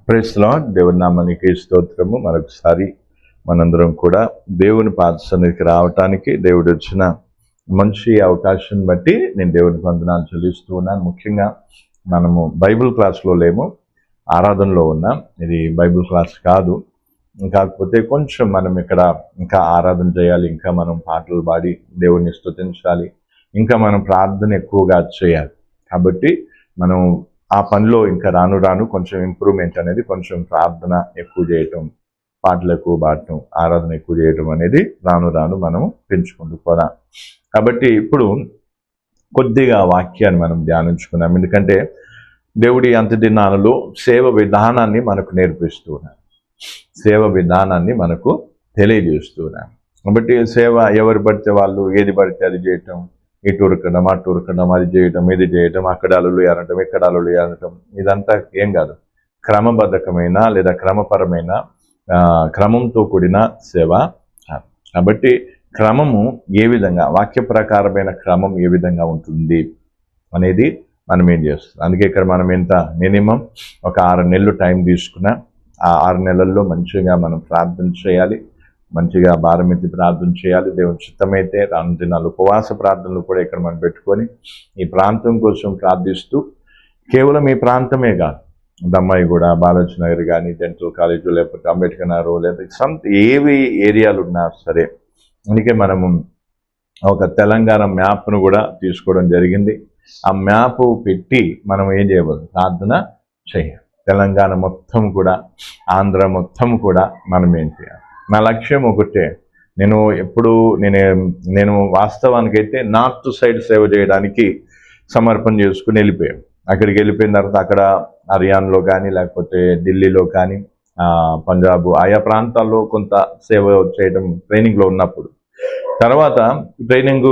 Praise the lord. దేవుని నామానికి స్తోత్రము. మరొకసారి మనందరం కూడా దేవుని పాద సన్నిధికి రావటానికి దేవుడు వచ్చిన మంచి అవకాశం బట్టి నేను దేవునికి వందనాలు చెల్లిస్తూ ఉన్నాను. ముఖ్యంగా మనము బైబిల్ క్లాస్లో లేము, ఆరాధనలో ఉన్నాం. ఇది బైబిల్ క్లాస్ కాదు, కాకపోతే కొంచెం మనం ఇక్కడ ఇంకా ఆరాధన చేయాలి, ఇంకా మనం పాటలు పాడి దేవుణ్ణి స్తుతించాలి, ఇంకా మనం ప్రార్థన ఎక్కువగా చేయాలి. కాబట్టి మనం ఆ పనిలో ఇంకా రాను రాను కొంచెం ఇంప్రూవ్మెంట్ అనేది, కొంచెం ప్రార్థన ఎక్కువ చేయటం, పాటలు ఎక్కువ పాడటం, ఆరాధన ఎక్కువ చేయటం అనేది రాను రాను మనం పెంచుకుంటూ పోదాం. కాబట్టి ఇప్పుడు కొద్దిగా వాక్యాన్ని మనం ధ్యానించుకున్నాం. ఎందుకంటే దేవుడి అంత్య దినాలలో సేవ విధానాన్ని మనకు నేర్పిస్తూ ఉన్నాడు, సేవ విధానాన్ని మనకు తెలియజేస్తూ ఉన్నాడు. కాబట్టి సేవ ఎవరు పడితే వాళ్ళు ఏది పడితే అది చేయటం, ఇటు ఉరకడం అటు ఉరకడం, అది చేయటం ఇది చేయటం, అక్కడ అల్లులు అనటం ఇక్కడ అల్లులు అనటం, ఇదంతా ఏం కాదు. క్రమబద్ధకమైన లేదా క్రమపరమైన క్రమంతో కూడిన సేవ. కాబట్టి క్రమము ఏ విధంగా, వాక్య ప్రకారమైన క్రమం ఏ విధంగా ఉంటుంది అనేది మనం ఏం చేస్తాం. అందుకే ఇక్కడ మనం ఎంత మినిమం ఒక 6 నెలలు టైం తీసుకున్నా, ఆ 6 నెలల్లో మంచిగా మనం ప్రార్థన చేయాలి, మంచిగా భారమెత్తి ప్రార్థన చేయాలి. దేవుని చిత్తమైతే రాను దినాలు ఉపవాస ప్రార్థనలు కూడా ఇక్కడ మనం పెట్టుకొని ఈ ప్రాంతం కోసం ప్రార్థిస్తూ, కేవలం ఈ ప్రాంతమే కాదు, దమ్మాయిగూడ, బాలాజీ నగర్ కానీ, డెంటల్ కాలేజు, లేకపోతే అంబేద్కర్ నగర్, లేదా ఏవి ఏరియాలు ఉన్నా సరే, అందుకే మనము ఒక తెలంగాణ మ్యాప్ను కూడా తీసుకోవడం జరిగింది. ఆ మ్యాప్ పెట్టి మనం ఏం చేయబోదు, ప్రార్థన చేయాలి. తెలంగాణ మొత్తం కూడా, ఆంధ్ర మొత్తం కూడా మనం ఏం చేయాలి. నా లక్ష్యం ఒకటే. నేను వాస్తవానికైతే నార్త్ సైడ్ సేవ చేయడానికి సమర్పణ చేసుకుని వెళ్ళిపోయాను. అక్కడికి వెళ్ళిపోయిన తర్వాత అక్కడ హర్యానాలో కానీ, లేకపోతే ఢిల్లీలో కానీ, పంజాబ్, ఆయా ప్రాంతాల్లో కొంత సేవ చేయడం ట్రైనింగ్లో ఉన్నప్పుడు, తర్వాత ట్రైనింగ్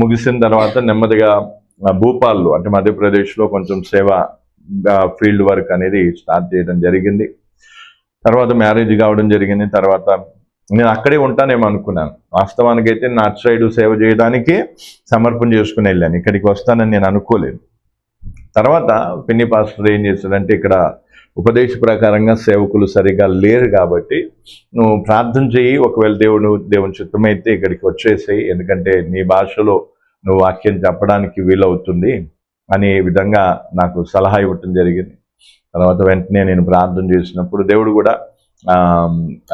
ముగిసిన తర్వాత నెమ్మదిగా భూపాల్లో అంటే మధ్యప్రదేశ్లో కొంచెం సేవ ఫీల్డ్ వర్క్ అనేది స్టార్ట్ చేయడం జరిగింది. తర్వాత మ్యారేజ్ కావడం జరిగింది. తర్వాత నేను అక్కడే ఉంటానేమో అనుకున్నాను. వాస్తవానికైతే నార్త్ సైడ్ సేవ చేయడానికి సమర్పణ చేసుకుని వెళ్ళాను. ఇక్కడికి వస్తానని నేను అనుకోలేదు. తర్వాత పిన్ని పాస్టర్ ఏం చేశాడంటే, ఇక్కడ ఉపదేశ ప్రకారంగా సేవకులు సరిగా లేరు కాబట్టి నువ్వు ప్రార్థన చేయి, ఒకవేళ దేవుని చిత్తమైతే ఇక్కడికి వచ్చేసేయి, ఎందుకంటే నీ భాషలో నువ్వు వాక్యం చెప్పడానికి వీలవుతుంది అనే విధంగా నాకు సలహా ఇవ్వటం జరిగింది. తర్వాత వెంటనే నేను ప్రార్థన చేసినప్పుడు దేవుడు కూడా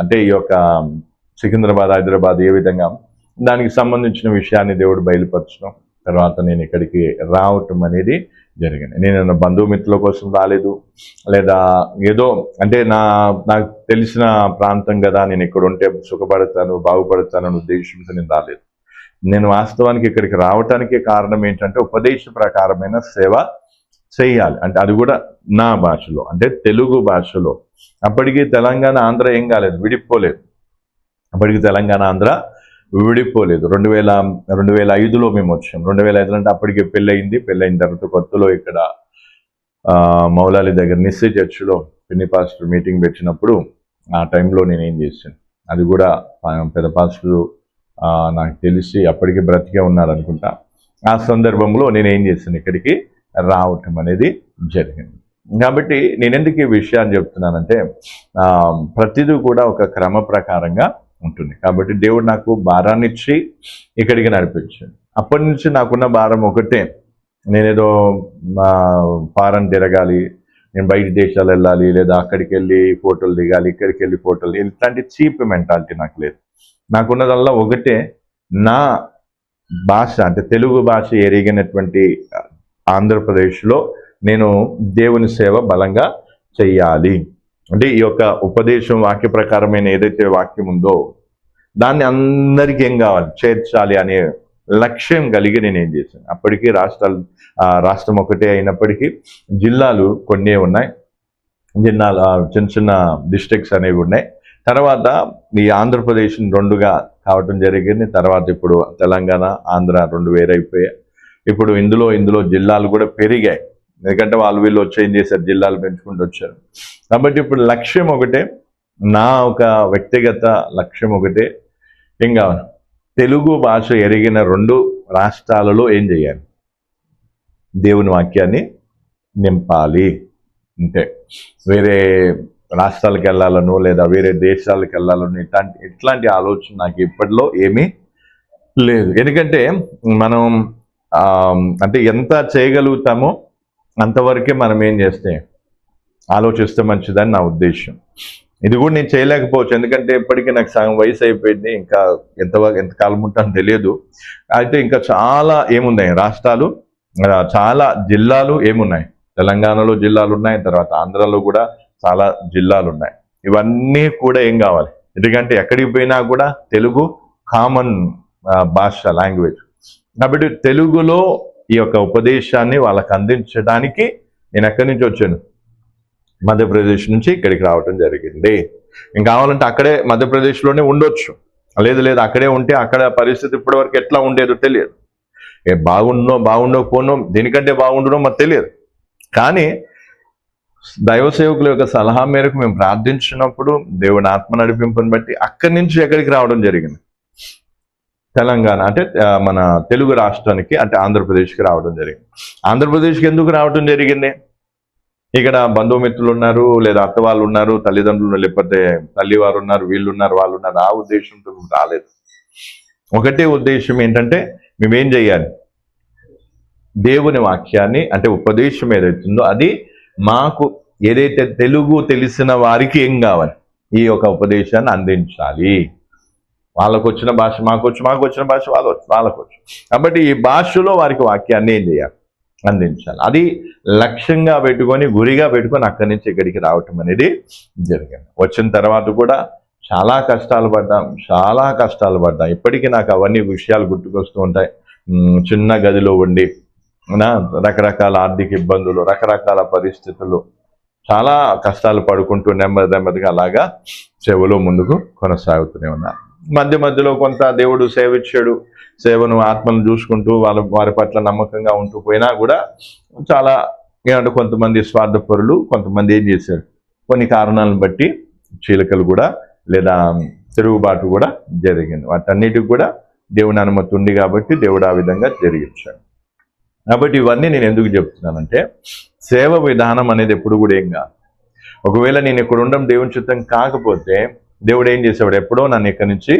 అంటే ఈ యొక్క సికింద్రాబాద్, హైదరాబాద్ ఏ విధంగా దానికి సంబంధించిన విషయాన్ని దేవుడు బయలుపరచడం, తర్వాత నేను ఇక్కడికి రావటం అనేది జరిగింది. నేను బంధుమిత్రుల కోసం రాలేదు, లేదా ఏదో అంటే నాకు తెలిసిన ప్రాంతం కదా, నేను ఇక్కడ ఉంటే సుఖపడతాను, బాగుపడతాను అనే ఉద్దేశంతో నేను రాలేదు. నేను వాస్తవానికి ఇక్కడికి రావటానికి కారణం ఏంటంటే, ఉపదేశ ప్రకారమైన సేవ చేయాలి. అంటే అది కూడా నా భాషలో, అంటే తెలుగు భాషలో. అప్పటికి తెలంగాణ, ఆంధ్ర ఏం కాలేదు, విడిపోలేదు. అప్పటికి తెలంగాణ, ఆంధ్ర విడిపోలేదు. 2005లో మేము వచ్చాం. 2005 అంటే అప్పటికి పెళ్ళయింది. పెళ్ళైన తర్వాత కొత్తలో ఇక్కడ మౌలాలి దగ్గర నిస్సీ చర్చిలో పిన్ని పాస్టర్ మీటింగ్ పెట్టినప్పుడు ఆ టైంలో నేనేం చేశాను, అది కూడా పెద్ద పాస్టర్ నాకు తెలిసి అప్పటికి బ్రతికే ఉన్నారనుకుంటా. ఆ సందర్భంలో నేనేం చేశాను, ఇక్కడికి రావటం అనేది జరిగింది. కాబట్టి నేను ఎందుకు ఈ విషయాన్ని చెప్తున్నానంటే, ప్రతిదీ కూడా ఒక క్రమ ప్రకారంగా ఉంటుంది. కాబట్టి దేవుడు నాకు భారాన్ని ఇచ్చి ఇక్కడికి నడిపించాడు. అప్పటి నుంచి నాకున్న భారం ఒకటే, నేనేదో ఫారెన్ తిరగాలి, నేను బయట దేశాలు వెళ్ళాలి, లేదా అక్కడికి వెళ్ళి ఫోటోలు దిగాలి, ఇక్కడికి వెళ్ళి ఫోటోలు, ఇట్లాంటి చీప్ మెంటాలిటీ నాకు లేదు. నాకున్నదల్లా ఒకటే, నా భాష అంటే తెలుగు భాష ఎరిగినటువంటి ఆంధ్రప్రదేశ్లో నేను దేవుని సేవ బలంగా చెయ్యాలి. అంటే ఈ యొక్క ఉపదేశం, వాక్య ప్రకారమైన ఏదైతే వాక్యం ఉందో దాన్ని అందరికీ ఏం కావాలి, చేర్చాలి అనే లక్ష్యం కలిగి నేను ఏం చేశాను. అప్పటికీ రాష్ట్రం ఒకటే అయినప్పటికీ జిల్లాలు కొన్ని ఉన్నాయి, జిల్లాలు చిన్న చిన్న డిస్ట్రిక్ట్స్ అనేవి ఉన్నాయి. తర్వాత ఈ ఆంధ్రప్రదేశ్ 2గా కావటం జరిగింది. తర్వాత ఇప్పుడు తెలంగాణ, ఆంధ్ర 2 వేరైపోయాయి. ఇప్పుడు ఇందులో జిల్లాలు కూడా పెరిగాయి, ఎందుకంటే వీళ్ళు వచ్చి ఏం చేశారు, జిల్లాలు పెంచుకుంటూ వచ్చారు. కాబట్టి ఇప్పుడు లక్ష్యం ఒకటే, నా ఒక వ్యక్తిగత లక్ష్యం ఒకటే, ఏం కావాలి, తెలుగు భాష ఎరిగిన 2 రాష్ట్రాలలో ఏం చేయాలి, దేవుని వాక్యాన్ని నింపాలి. అంతే, వేరే రాష్ట్రాలకు వెళ్ళాలను లేదా వేరే దేశాలకు వెళ్ళాలను ఇట్లాంటి ఆలోచన నాకు ఇప్పటిలో ఏమీ లేదు. ఎందుకంటే మనం అంటే ఎంత చేయగలుగుతామో అంతవరకే మనం ఏం చేస్తే ఆలోచిస్తే మంచిదని నా ఉద్దేశం. ఇది కూడా నేను చేయలేకపోవచ్చు, ఎందుకంటే ఇప్పటికీ నాకు సగం వయసు అయిపోయింది. ఇంకా ఎంతకాలం ఉంటానో తెలియదు. అయితే ఇంకా చాలా ఏమున్నాయి రాష్ట్రాలు, చాలా జిల్లాలు ఏమున్నాయి. తెలంగాణలో జిల్లాలు ఉన్నాయి, తర్వాత ఆంధ్రాలో కూడా చాలా జిల్లాలు ఉన్నాయి. ఇవన్నీ కూడా ఏం కావాలి, ఎందుకంటే ఎక్కడికి పోయినా కూడా తెలుగు కామన్ భాష, లాంగ్వేజ్. కాబట్టి తెలుగులో ఈ యొక్క ఉపదేశాన్ని వాళ్ళకి అందించడానికి నేను ఎక్కడి నుంచి వచ్చాను, మధ్యప్రదేశ్ నుంచి ఇక్కడికి రావటం జరిగింది. ఇంకా కావాలంటే అక్కడే మధ్యప్రదేశ్లోనే ఉండొచ్చు, లేదు అక్కడే ఉంటే అక్కడ పరిస్థితి ఇప్పటివరకు ఎట్లా ఉండేదో తెలియదు. బాగుండకపోనో దీనికంటే బాగుండడం మాకు తెలియదు. కానీ దైవ సేవకుల యొక్క సలహా మేరకు మేము ప్రార్థించినప్పుడు దేవుని ఆత్మ నడిపింపుని బట్టి అక్కడి నుంచి ఎక్కడికి రావడం జరిగింది, తెలంగాణ అంటే మన తెలుగు రాష్ట్రానికి, అంటే ఆంధ్రప్రదేశ్కి రావడం జరిగింది. ఆంధ్రప్రదేశ్కి ఎందుకు రావడం జరిగింది, ఇక్కడ బంధుమిత్రులు ఉన్నారు, లేదా అత్త వాళ్ళు ఉన్నారు, తల్లిదండ్రులు లేకపోతే తల్లి వారు ఉన్నారు, వీళ్ళు ఉన్నారు, వాళ్ళు ఉన్నారు, ఆ ఉద్దేశంతో రాలేదు. ఒకటే ఉద్దేశం ఏంటంటే మేమేం చేయాలి, దేవుని వాక్యాన్ని అంటే ఉపదేశం ఏదైతుందో అది మాకు ఏదైతే తెలుగు తెలిసిన వారికి ఏం కావాలి, ఈ యొక్క ఉపదేశాన్ని అందించాలి. వాళ్ళకు వచ్చిన భాష మాకు వచ్చిన భాష వాళ్ళకు వచ్చు. కాబట్టి ఈ భాషలో వారికి వాక్యాన్ని ఏం చేయాలి, అందించాలి. అది లక్ష్యంగా పెట్టుకొని, గురిగా పెట్టుకొని అక్కడి నుంచి ఇక్కడికి రావటం అనేది జరిగింది. వచ్చిన తర్వాత కూడా చాలా కష్టాలు పడ్డాం. ఇప్పటికీ నాకు అవన్నీ విషయాలు గుర్తుకొస్తూ ఉంటాయి. చిన్న గదిలో ఉండి రకరకాల ఆర్థిక ఇబ్బందులు, రకరకాల పరిస్థితులు, చాలా కష్టాలు పడుకుంటూ నెమ్మదిగా అలాగా సేవలో ముందుకు కొనసాగుతూనే ఉన్నారు. మధ్యలో కొంత దేవుడు సేవ ఇచ్చాడు. సేవను ఆత్మను చూసుకుంటూ వారి పట్ల నమ్మకంగా ఉంటూ పోయినా కూడా చాలా ఏమంటే కొంతమంది స్వార్థపరులు, కొంతమంది ఏం చేశారు, కొన్ని కారణాలను బట్టి చీలికలు కూడా లేదా తిరుగుబాటు కూడా జరిగింది. వాటన్నిటికి కూడా దేవుని అనుమతి ఉంది కాబట్టి దేవుడు ఆ విధంగా జరిగించాడు. కాబట్టి ఇవన్నీ నేను ఎందుకు చెప్తున్నానంటే, సేవ విధానం అనేది ఎప్పుడు కూడా ఏం కాదు. ఒకవేళ నేను ఇక్కడ ఉండడం దేవుని చిత్తం కాకపోతే దేవుడు ఏం చేసేవాడు, ఎప్పుడో నన్ను ఇక్కడి నుంచి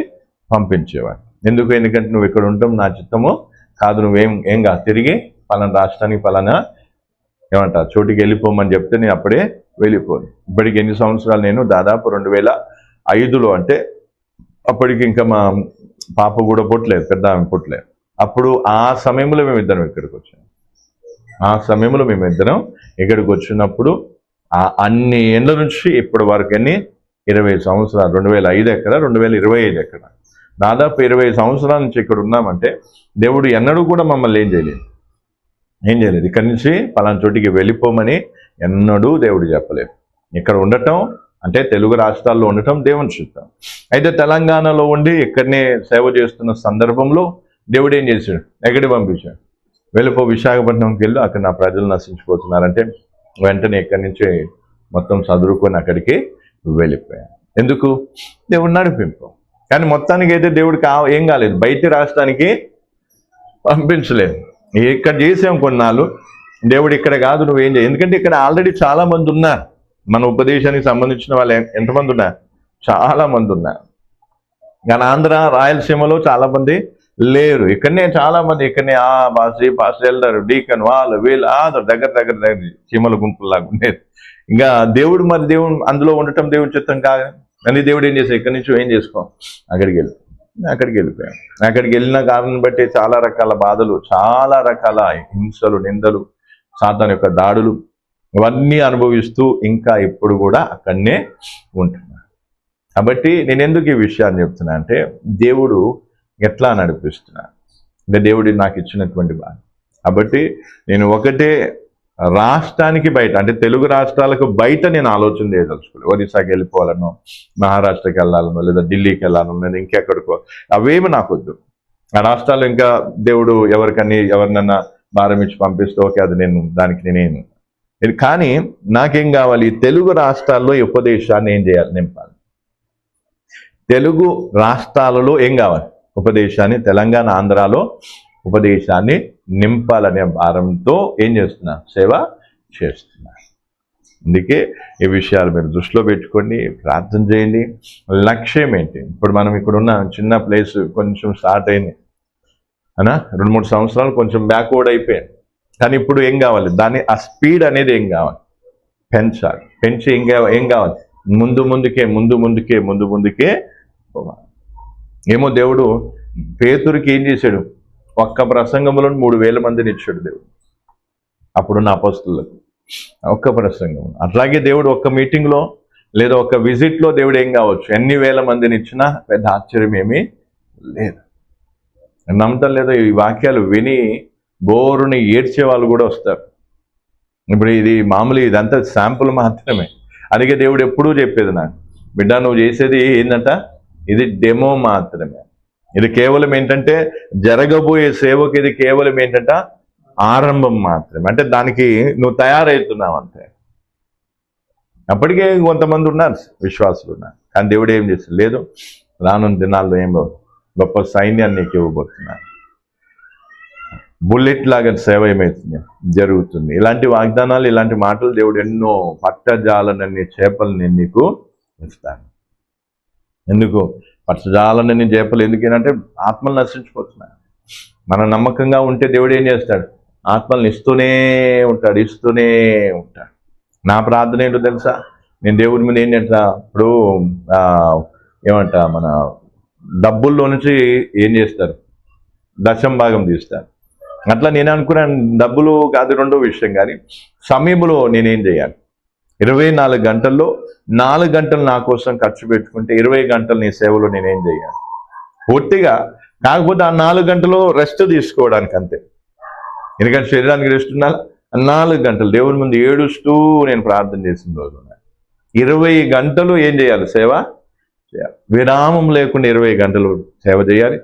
పంపించేవాడు. ఎందుకంటే నువ్వు ఇక్కడ ఉండటం నా చిత్తము కాదు, నువ్వేం కాదు, తిరిగి పలానా రాష్ట్రానికి పలానా చోటికి వెళ్ళిపోమని చెప్తే నేను అప్పుడే వెళ్ళిపోను. ఇప్పటికి ఎన్ని సంవత్సరాలు, నేను దాదాపు 2005లో, అంటే అప్పటికి ఇంకా మా పాప కూడా పుట్టలేదు, పెద్ద ఆమె పుట్టలేదు. అప్పుడు ఆ సమయంలో మేమిద్దరం ఇక్కడికి వచ్చినప్పుడు అన్ని ఏళ్ళ నుంచి ఇప్పటి వరకు 20 సంవత్సరాలు, 2005 ఎక్కడ, 2025 ఎక్కడ, దాదాపు 20 సంవత్సరాల నుంచి ఇక్కడ ఉన్నామంటే దేవుడు ఎన్నడూ కూడా మమ్మల్ని ఏం చేయలేదు. ఇక్కడి నుంచి పలానా చోటికి వెళ్ళిపోమని ఎన్నడూ దేవుడు చెప్పలేదు. ఇక్కడ ఉండటం అంటే తెలుగు రాష్ట్రాల్లో ఉండటం దేవుని చిత్తం. అయితే తెలంగాణలో ఉండి ఇక్కడనే సేవ చేస్తున్న సందర్భంలో దేవుడు ఏం చేశాడు, ఎక్కడికి పంపించాడు, వెళ్ళిపో విశాఖపట్నంకి వెళ్ళి, అక్కడ నా ప్రజలు నశించిపోతున్నారంటే వెంటనే ఇక్కడి నుంచి మొత్తం చదువుకొని అక్కడికి వెళ్ళిపోయాను. ఎందుకు, దేవుడు నడిపింపు. కానీ మొత్తానికి అయితే దేవుడికి ఏం కాలేదు, బయటి రాష్ట్రానికి పంపించలేదు. ఇక్కడ చేసాం కొన్నాళ్ళు, దేవుడు ఇక్కడ కాదు నువ్వేం చేయ, ఎందుకంటే ఇక్కడ ఆల్రెడీ చాలా మంది ఉన్నారు. మన ఉపదేశానికి సంబంధించిన వాళ్ళు ఎంతమంది ఉన్నారు, చాలా మంది ఉన్నారు. కానీ ఆంధ్ర రాయలసీమలో చాలా మంది లేరు. ఇక్కడనే చాలా మంది ఇక్కడనే పాస్టర్ వెళ్తారు, డీకన్ వాళ్ళు వీళ్ళు దగ్గర చీమల గుంపులాగా ఉండేది. ఇంకా దేవుడు అందులో ఉండటం దేవుడి చిత్తం కాదు అని దేవుడు ఏం చేశాడు, ఇక్కడి నుంచి ఏం చేసుకో, అక్కడికి వెళ్ళిపోయాం. అక్కడికి వెళ్ళిన కారణం బట్టి చాలా రకాల బాధలు, చాలా రకాల హింసలు, నిందలు, సాతాను యొక్క దాడులు, ఇవన్నీ అనుభవిస్తూ ఇంకా ఇప్పుడు కూడా అక్కడనే ఉంటున్నాను. కాబట్టి నేను ఎందుకు ఈ విషయాన్ని చెప్తున్నా అంటే, దేవుడు ఎట్లా నడిపిస్తున్నాను అంటే దేవుడు నాకు ఇచ్చినటువంటి బాధ. కాబట్టి నేను ఒకటే రాష్ట్రానికి బయట, అంటే తెలుగు రాష్ట్రాలకు బయట నేను ఆలోచన చేయదలుచుకోలేదు. ఒరిస్సాకి వెళ్ళిపోవాలనో, మహారాష్ట్రకి వెళ్ళాలనో, లేదా ఢిల్లీకి వెళ్ళాలనో, లేదా ఇంకెక్కడికో, అవేమి నాకు వద్దు. ఆ రాష్ట్రాలు ఇంకా దేవుడు ఎవరినన్నా భారం ఇచ్చి పంపిస్తే ఓకే, అది నేనేను. కానీ నాకేం కావాలి, తెలుగు రాష్ట్రాల్లో ఈ ఉపదేశాన్ని ఏం చేయాలి, నింపాలి. తెలుగు రాష్ట్రాలలో ఏం కావాలి, ఉపదేశాన్ని, తెలంగాణ ఆంధ్రాలో ఉపదేశాన్ని నింపాలనే భారంతో ఏం చేస్తున్నా, సేవ చేస్తున్నా. అందుకే ఈ విషయాలు మీరు దృష్టిలో పెట్టుకోండి, ప్రార్థన చేయండి. లక్ష్యం ఏంటి? ఇప్పుడు మనం ఇక్కడున్న చిన్న ప్లేస్ కొంచెం స్టార్ట్ అయింది అనా, 2-3 సంవత్సరాలు కొంచెం బ్యాక్వర్డ్ అయిపోయాయి. కానీ ఇప్పుడు ఏం కావాలి? దాన్ని ఆ స్పీడ్ అనేది ఏం కావాలి? పెంచాలి. పెంచి ఏం కావాలి? ముందు ముందుకే పోవాలి. ఏమో దేవుడు పేతురుకి ఏం చేశాడు? ఒక్క ప్రసంగంలో 3,000 మందిని ఇచ్చాడు దేవుడు అప్పుడున్న అపోస్తలులకు. ఒక్క ప్రసంగం. అట్లాగే దేవుడు ఒక్క మీటింగ్లో లేదా ఒక్క విజిట్లో దేవుడు ఏం కావచ్చు? ఎన్ని వేల మందిని ఇచ్చినా పెద్ద ఆశ్చర్యం ఏమీ లేదు. నమ్మటం లేదో ఈ వాక్యాలు విని బోరుని ఏడ్చే వాళ్ళు కూడా వస్తారు. ఇప్పుడు ఇది మామూలు, ఇదంతా శాంపుల్ మాత్రమే. అందుకే దేవుడు ఎప్పుడూ చెప్పేది నాకు, బిడ్డ నువ్వు చేసేది ఏంటంట, ఇది డెమో మాత్రమే. ఇది కేవలం ఏంటంటే జరగబోయే సేవకు ఇది కేవలం ఏంటంట ఆరంభం మాత్రమే. అంటే దానికి నువ్వు తయారవుతున్నావు అంతే. అప్పటికే కొంతమంది ఉన్నారు, విశ్వాసులు ఉన్నారు. కానీ దేవుడు ఏం చేస్తాడు? లేదు, రానున్న దినాల్లో ఏం గొప్ప సైన్యాన్ని నీకు ఇవ్వబోతున్నాను. బుల్లెట్ లాగా సేవ ఏమవుతుంది జరుగుతుంది. ఇలాంటి వాగ్దానాలు, ఇలాంటి మాటలు దేవుడు ఎన్నో పట్టజాలనన్ని చేపలు నేను నీకు ఇస్తాను. ఎందుకు పట్టజాలనన్ని చేపలు? ఎందుకేనంటే ఆత్మలు నశించిపోతున్నాయి. మనం నమ్మకంగా ఉంటే దేవుడు ఏం చేస్తాడు? ఆత్మల్ని ఇస్తూనే ఉంటాడు. నా ప్రార్థన ఏంటో తెలుసా? నేను దేవుడి మీద ఏం చేస్తా, ఇప్పుడు ఏమంట, మన డబ్బుల్లో నుంచి ఏం చేస్తారు? దశం భాగం తీస్తారు. అట్లా నేను అనుకున్నాను, డబ్బులు కాదు రెండో విషయం. కానీ సమయంలో నేనేం చేయాలి? 24 గంటల్లో 4 గంటలు నా కోసం ఖర్చు పెట్టుకుంటే 20 గంటలు నీ సేవలో నేనేం చేయాలి? పూర్తిగా కాకపోతే ఆ 4 గంటలు రెస్ట్ తీసుకోవడానికి అంతే. ఎందుకంటే శరీరానికి రెస్ట్ ఉండాలి. 4 గంటలు దేవుని ముందు ఏడుస్తూ నేను ప్రార్థన చేసిన రోజు 20 గంటలు ఏం చేయాలి? సేవ చేయాలి. విరామం లేకుండా 20 గంటలు సేవ చేయాలి.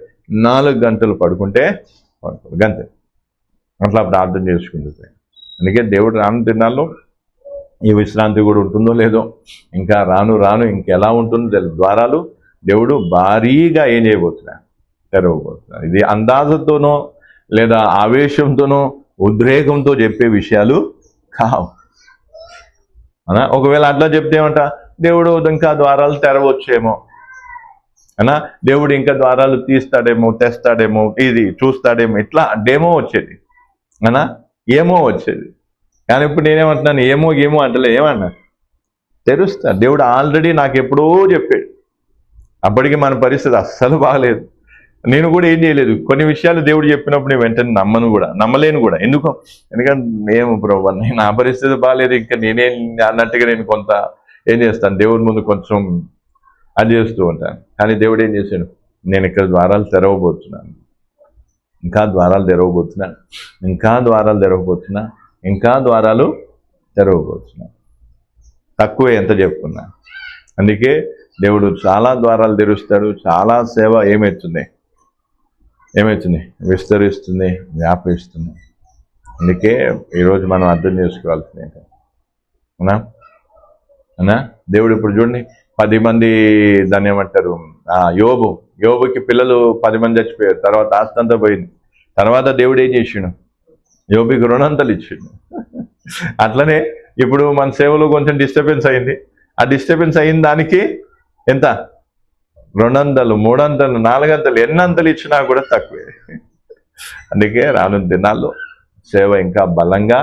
4 గంటలు పడుకుంటే గంతే. అట్లా ప్రార్థన చేసుకుంటుంది. అందుకే దేవుడు రాను దినాల్లో ఈ విశ్రాంతి కూడా ఉంటుందో లేదో, ఇంకా రాను ఇంకెలా ఉంటుందో తెలియదు. ద్వారాలు దేవుడు భారీగా ఏం చేయబోతున్నా? తెరవబోతున్నారు. ఇది అందాజతోనో లేదా ఆవేశంతోనో ఉద్రేకంతో చెప్పే విషయాలు కావు. అనా ఒకవేళ అట్లా చెప్తే ఏమంట, దేవుడు ఇంకా ద్వారాలు తెరవచ్చేమో అనా, దేవుడు ఇంకా ద్వారాలు తీస్తాడేమో, తెస్తాడేమో, ఇది చూస్తాడేమో, ఇట్లా డేమో వచ్చేది అనా, ఏమో వచ్చేది. కానీ ఇప్పుడు నేనేమంటున్నాను? ఏమో అంటలే, ఏమన్నా తెరుస్తా. దేవుడు ఆల్రెడీ నాకు ఎప్పుడో చెప్పాడు. అప్పటికి మన పరిస్థితి అస్సలు బాగలేదు. నేను కూడా ఏం చేయలేదు. కొన్ని విషయాలు దేవుడు చెప్పినప్పుడు నేను వెంటనే నమ్మలేను కూడా. ఎందుకంటే ఏమో ప్రభు, నా పరిస్థితి బాగాలేదు, ఇంకా నేనేం అన్నట్టుగా నేను కొంత ఏం చేస్తాను, దేవుడి ముందు కొంచెం అది చేస్తూ ఉంటాను. కానీ దేవుడు ఏం చేశాడు? నేను ఇక్కడ ద్వారాలు తెరవబోతున్నాను, ఇంకా ద్వారాలు తెరవబోతున్నా. తక్కువే ఎంత చెప్పుకున్నా. అందుకే దేవుడు చాలా ద్వారాలు తెరుస్తాడు. చాలా సేవ ఏమవుతుంది? విస్తరిస్తుంది, వ్యాపిస్తుంది. అందుకే ఈరోజు మనం అర్థం చేసుకోవాల్సింది అన్నా, దేవుడు ఇప్పుడు చూడండి 10 మంది దాన్ని ఏమంటారు, యోబుకి పిల్లలు 10 మంది చచ్చిపోయారు. తర్వాత ఆస్తి అంతా పోయింది. తర్వాత దేవుడు ఏం చేసిండు? యోబుకి 200 ఇచ్చిండు. అట్లనే ఇప్పుడు మన సేవలో కొంచెం డిస్టర్బెన్స్ అయింది. ఆ డిస్టర్బెన్స్ అయిన దానికి ఎంత? 200, 300, 400 ఎన్నంతలు ఇచ్చినా కూడా తక్కువే. అందుకే రానున్న దినాల్లో సేవ ఇంకా బలంగా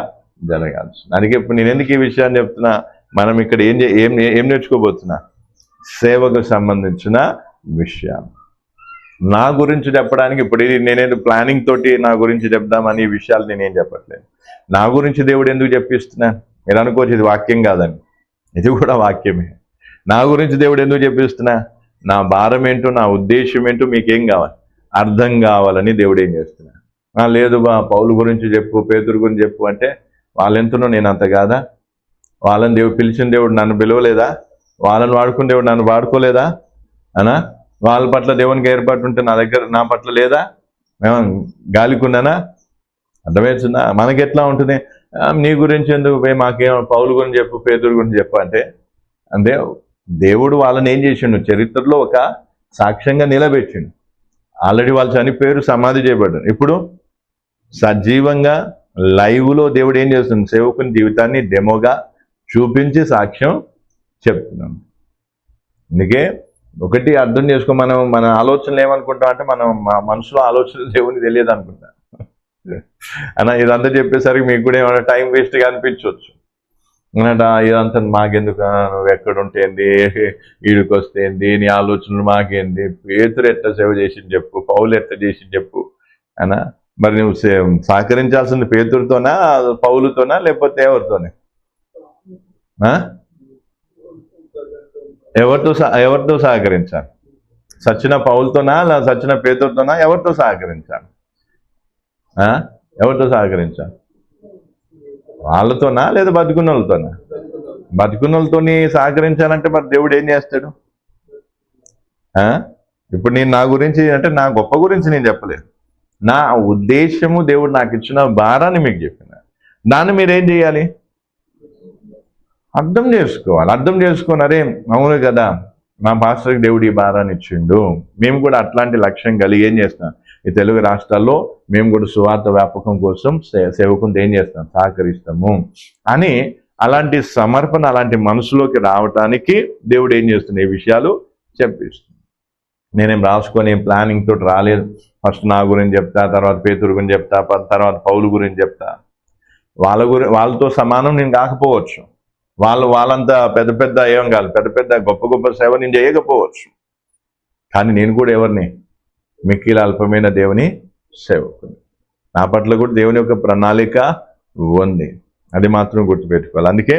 జరగాల్సి. అందుకే ఇప్పుడు నేను ఎందుకు ఈ విషయాన్ని చెప్తున్నా? మనం ఇక్కడ ఏం నేర్చుకోబోతున్నా? సేవకు సంబంధించిన విషయాలు. నా గురించి చెప్పడానికి ఇప్పుడు నేనేదో ప్లానింగ్ తోటి నా గురించి చెప్దామని ఈ విషయాలు నేనేం చెప్పట్లేదు. నా గురించి దేవుడు ఎందుకు చెప్పిస్తున్నా? మీరు అనుకోవచ్చు ఇది వాక్యం కాదని. ఇది కూడా వాక్యమే. నా గురించి దేవుడు ఎందుకు చెప్పిస్తున్నా? నా భారం ఏంటో, నా ఉద్దేశం ఏంటో మీకేం కావాలి? అర్థం కావాలని దేవుడు ఏం చేస్తున్నా? లేదు పౌలు గురించి చెప్పు, పేతురు గురించి చెప్పు అంటే వాళ్ళెంతనో నేను అంత కాదా? వాళ్ళని దేవుడు పిలిచిన దేవుడు నన్ను పిలవలేదా? వాళ్ళని వాడుకున్న దేవుడు నన్ను వాడుకోలేదా? అనా వాళ్ళ పట్ల దేవునికి ఏర్పాటు ఉంటే నా పట్ల లేదా? మేము గాలికున్నానా? అర్థమవుతుందా? మనకి ఎట్లా ఉంటుంది? నీ గురించి ఎందుకు మాకేమో పౌలు గురించి చెప్పు, పేతురు గురించి చెప్పు అంటే దేవుడు వాళ్ళని ఏం చేసిండు? చరిత్రలో ఒక సాక్ష్యంగా నిలబెట్టిండు. ఆల్రెడీ వాళ్ళు చనిపోయారు, సమాధి చేయబడ్డారు. ఇప్పుడు సజీవంగా లైవ్లో దేవుడు ఏం చేస్తుంది? సేవకుని జీవితాన్ని డెమోగా చూపించి సాక్ష్యం చెప్తున్నాను. అందుకే ఒకటి అర్థం చేసుకో, మనం మన ఆలోచనలు ఏమనుకుంటాం అంటే మనం మా మనసులో ఆలోచనలు దేవునికి తెలియదు అనుకుంటా అన్న. ఇదంతా చెప్పేసరికి మీకు కూడా ఏమైనా టైం వేస్ట్గా అనిపించవచ్చు అన్నట. ఇదంతా మాకెందుకు, నువ్వు ఎక్కడుంటేంది, ఈడికి వస్తేంది, నీ ఆలోచనలు మాకేంది, పేతురు ఎట్లా సేవ చేసింది చెప్పు, పౌలు ఎట్లా చేసింది చెప్పు అన్న. మరి నువ్వు సహకరించాల్సింది పేతురుతోనా, పౌలుతోనా, లేకపోతే ఎవరితోనే? ఎవరితో సహకరించాలి? సచిన పౌలుతోనా, సచిన పేతురుతోనా, ఎవరితో సహకరించాలి? ఎవరితో సహకరించాలి? వాళ్ళతోనా లేదా బతుకున్న వాళ్ళతోనా? బతుకున్న వాళ్ళతోని సహకరించాలంటే మరి దేవుడు ఏం చేస్తాడు? ఇప్పుడు నేను నా గురించి అంటే నా గొప్ప గురించి నేను చెప్పలేదు, నా ఉద్దేశము దేవుడు నాకు ఇచ్చిన భారాన్ని మీకు చెప్పిన, దాన్ని మీరేం చేయాలి? అర్థం చేసుకోవాలి. అర్థం చేసుకొని అరే అవును కదా, మా పాస్టర్కి దేవుడు ఈ భారాన్ని ఇచ్చిండు, మేము కూడా అట్లాంటి లక్ష్యం కలిగి ఏం చేస్తాం, ఈ తెలుగు రాష్ట్రాల్లో మేము కూడా సువార్త వ్యాపకం కోసం సేవకుని ఏం చేస్తాం, సహకరిస్తాము అని అలాంటి సమర్పణ, అలాంటి మనసులోకి రావటానికి దేవుడు ఏం చేస్తుంది, ఈ విషయాలు చెప్పిస్తుంది. నేనేం రాసుకొని ప్లానింగ్ తోటి రాలేదు. ఫస్ట్ నా గురించి చెప్తా, తర్వాత పేతురు గురించి చెప్తా, తర్వాత పౌలు గురించి చెప్తా. వాళ్ళతో సమానం నేను కాకపోవచ్చు, వాళ్ళంతా పెద్ద పెద్ద ఏం కాదు, పెద్ద పెద్ద గొప్ప గొప్ప సేవ నేను చేయకపోవచ్చు, కానీ నేను కూడా ఎవరిని, మిక్కిల అల్పమైన దేవుని సేవకుని. నా పట్ల కూడా దేవుని యొక్క ప్రణాళిక ఉంది, అది మాత్రం గుర్తుపెట్టుకోవాలి. అందుకే